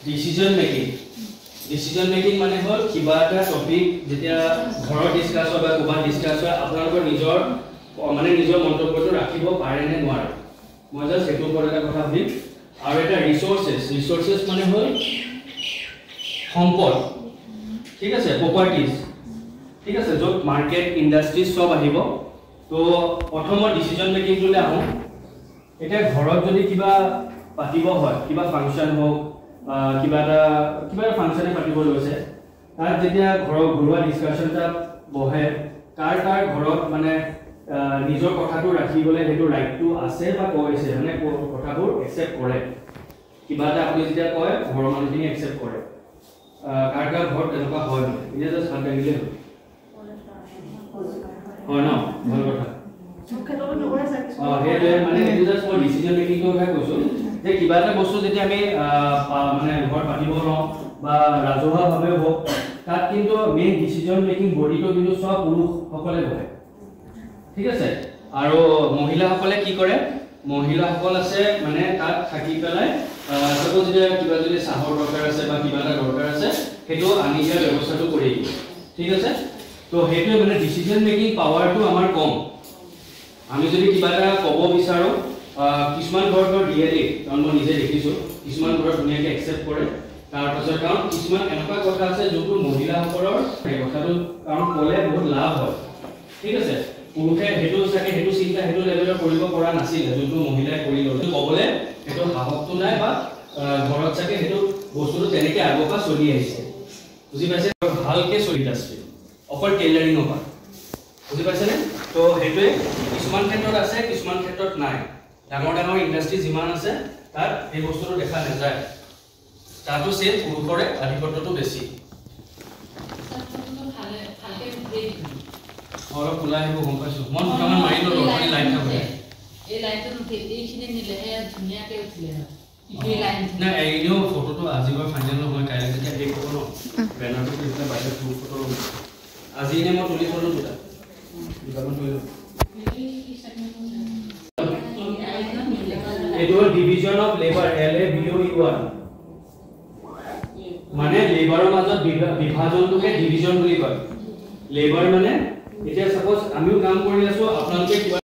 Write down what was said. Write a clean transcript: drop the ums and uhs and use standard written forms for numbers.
decision making মানে হল কিবা এটা টপিক যেতিয়া ঘৰৰ ডিসকাস হয় বা কোবা ডিসকাস হয় আপোনালোকৰ নিজৰ মানে নিজৰ মন্তব্যটো ৰাখিব পাৰে নে নোৱাৰে মই জাস্ট এটো ওপৰত এটা কথা ভাবিম আৰু এটা ৰিসোৰ্সেস মানে হল সম্পদ ঠিক আছে প্ৰপাৰ্টিজ ঠিক আছে যত মাৰ্কেট ইন্ডাস্ট্ৰি সব আহিব তো প্ৰথমৰ ডিসিশন মেকিং লৈ আহো এটা ঘৰত যদি কিবা পাতিব হয় কিবা ফাংচন হোক কিবা ফাংচনে পাতিব লৈছে তাত যেতিয়া ঘৰুৱা ডিসকাশনটা বহে কাৰ ঘৰত মানে নিজৰ কথাটো ৰাখিবলৈ হেতু ৰাইটটো আছে বা কৈছে মানে কথাবোৰ একসেপ্ট কৰে কিবা এটা আপুনি যেতিয়া কয় ঘৰৰ মানুহখিনি একসেপ্ট কৰে কাৰ ঘৰত তেনেকুৱা হয় মানে ইনে জাস্ট হাত দাঙিলে হয় ন ভাল কথা হেতু মানে এটো জাস্ট মই ডিসিশন মেকিং কথা কৈছো যে কিবা এটা বস্তু যেতিয়া আমি মানে ঘৰ পাতিব লওঁ বা ৰাজহুৱাভাৱে হোক তাত কিন্তু মেইন ডিসিশন মেকিং বডিটো কিন্তু সব পুৰুষসকলে বহে ঠিক আছে আৰু মহিলাসকলে কি কৰে মহিলাসকল আছে মানে তাত থাকি পেলাই সপোজ যে কিবা যদি চাহৰ দৰকাৰ আছে বা কিবা এটা দৰকাৰ আছে হেতু আনি দিয়া ব্যৱস্থাটো কৰি দিয়ে ঠিক আছে তো হেতু মানে ডিসিশন মেকিং পাৱাৰটো আমাৰ কম আমি যদি কিবা এটা ক'ব বিচাৰো কিছুমান ঘৰত ৰিয়েলি কাৰণ মই নিজে দেখিছো কিছুমান ঘৰত ধুনীয়াকৈ একসেপ্ট কৰে তাৰ পাছত কাৰণ কিছুমান এনেকুৱা কথা আছে যোনটো মহিলাসকলৰ এই কথাটো কাৰণ ক'লে বহুত লাভ হয় ঠিক আছে পুৰুষে হেতু চাগে হেতু চিন্তা হেতু লেভেলৰ কৰিব পৰা নাছিল যোনটো মহিলাই কৰি ল'লে ক'বলে হেতু সাহসটো নাই বা ঘৰত চাগে হেতু বস্তুটো তেনেকৈ আগপা চলি আহিছে বুজি পাইছে ভালকৈ চলি আছে অকল টেইলাৰিং অপা বুজি পাইছেনে তো হেতুৱে কিছুমান ক্ষেত্ৰত আছে কিছুমান ক্ষেত্ৰত নাই ডাঙৰ ইন্ডাস্ট্ৰি যিমান আছে তাত এই বস্তুটো দেখা নাযায় তাতো সে পুৰুষৰে আধিপত্যটো বেছি অলপ খোলা আহিব গম পাইছো মই দুটামান মাৰি ললো আপুনি লাইট থাকে এই লাইটটো এইখিনি নিলেহে ধুনীয়াকৈ উঠিলে হয় এই লাইন না এইটো ফটোটো আজিবৰ ফাইনেল নহয় কাইলৈ যেতিয়া এই ফটো ন বেনাৰটো দিলে বাইরে ফুল ফটো আজি নে মই তুলি থলো দুটামান তুলি এটো ডিভিজন অফ লেবার LABOUR মানে লেবাৰৰ মাজত বিভাজনটোকে ডিভিজন বুলি কয় লেবাৰ মানে এতিয়া সাপোজ আমিও কাম কৰি আছো আপোনালোকে